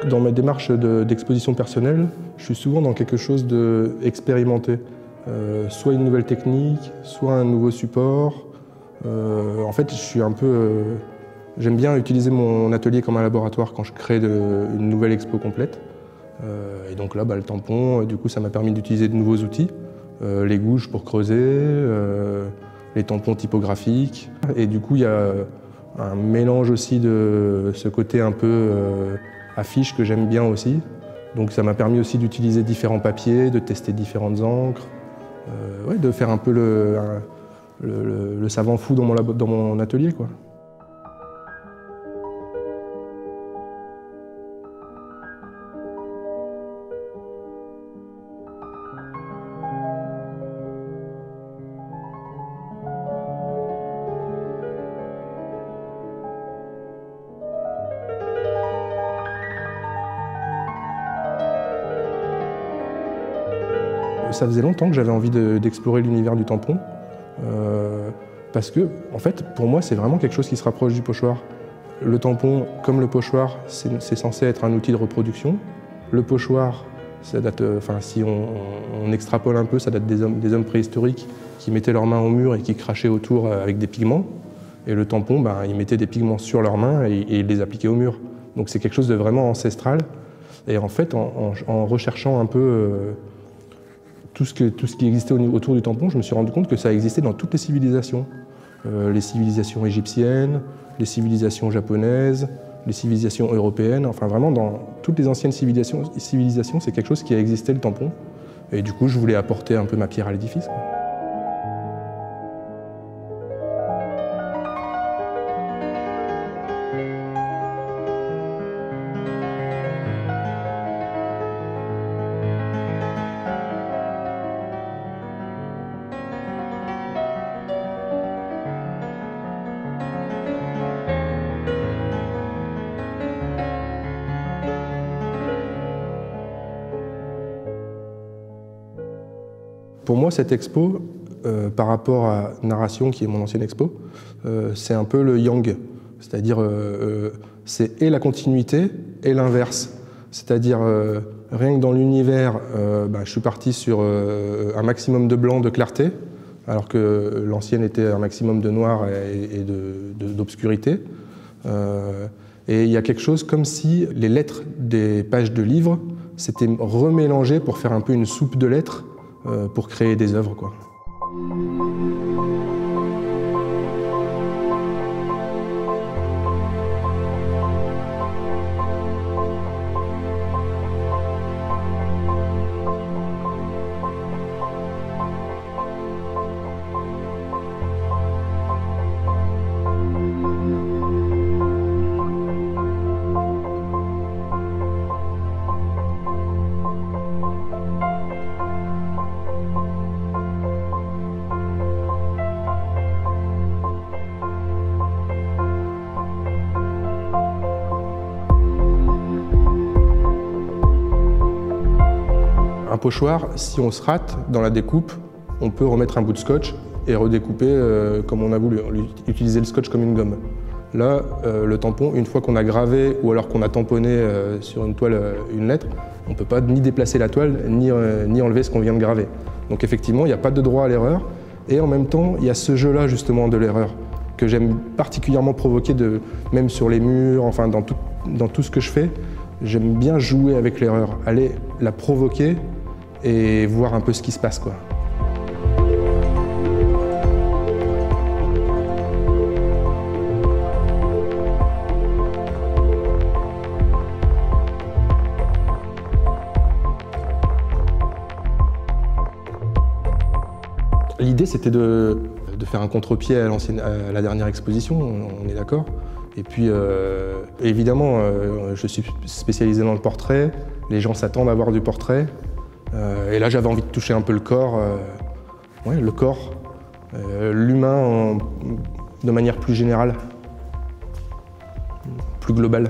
Dans ma démarche d'exposition personnelle, je suis souvent dans quelque chose d'expérimenté. Soit une nouvelle technique, soit un nouveau support. En fait, je suis un peu... j'aime bien utiliser mon atelier comme un laboratoire quand je crée une nouvelle expo complète. Et donc là, le tampon, du coup, ça m'a permis d'utiliser de nouveaux outils. Les gouges pour creuser, les tampons typographiques. Et du coup, il y a un mélange aussi de ce côté un peu affiche que j'aime bien aussi. Donc ça m'a permis aussi d'utiliser différents papiers, de tester différentes encres, de faire un peu le savant fou dans mon atelier, quoi. Ça faisait longtemps que j'avais envie d'explorer l'univers du tampon, parce que, en fait, pour moi, c'est vraiment quelque chose qui se rapproche du pochoir. Le tampon, comme le pochoir, c'est censé être un outil de reproduction. Le pochoir, ça date, si on extrapole un peu, ça date des hommes préhistoriques qui mettaient leurs mains au mur et qui crachaient autour avec des pigments. Et le tampon, ils mettaient des pigments sur leurs mains et ils les appliquaient au mur. Donc c'est quelque chose de vraiment ancestral. Et en fait, en recherchant un peu tout ce qui existait autour du tampon, je me suis rendu compte que ça existait dans toutes les civilisations. Les civilisations égyptiennes, les civilisations japonaises, les civilisations européennes, enfin vraiment dans toutes les anciennes civilisations, c'est quelque chose qui a existé, le tampon. Et du coup, je voulais apporter un peu ma pierre à l'édifice. Pour moi, cette expo, par rapport à Narration, qui est mon ancienne expo, c'est un peu le yang. C'est-à-dire, c'est et la continuité et l'inverse. C'est-à-dire, rien que dans l'univers, je suis parti sur un maximum de blanc, de clarté, alors que l'ancienne était un maximum de noir et d'obscurité. Et il y a quelque chose comme si les lettres des pages de livres s'étaient remélangées pour faire un peu une soupe de lettres, pour créer des œuvres, quoi. Un pochoir, si on se rate dans la découpe, on peut remettre un bout de scotch et redécouper comme on a voulu, utiliser le scotch comme une gomme. Là, le tampon, une fois qu'on a gravé ou alors qu'on a tamponné sur une toile une lettre, on ne peut pas ni déplacer la toile, ni enlever ce qu'on vient de graver. Donc effectivement, il n'y a pas de droit à l'erreur. Et en même temps, il y a ce jeu-là justement de l'erreur que j'aime particulièrement provoquer, même sur les murs, enfin dans tout ce que je fais. J'aime bien jouer avec l'erreur, aller la provoquer et voir un peu ce qui se passe, quoi. L'idée, c'était de faire un contre-pied à la dernière exposition, on est d'accord. Et puis, évidemment, je suis spécialisé dans le portrait, les gens s'attendent à voir du portrait. Et là, j'avais envie de toucher un peu le corps, l'humain de manière plus générale, plus globale.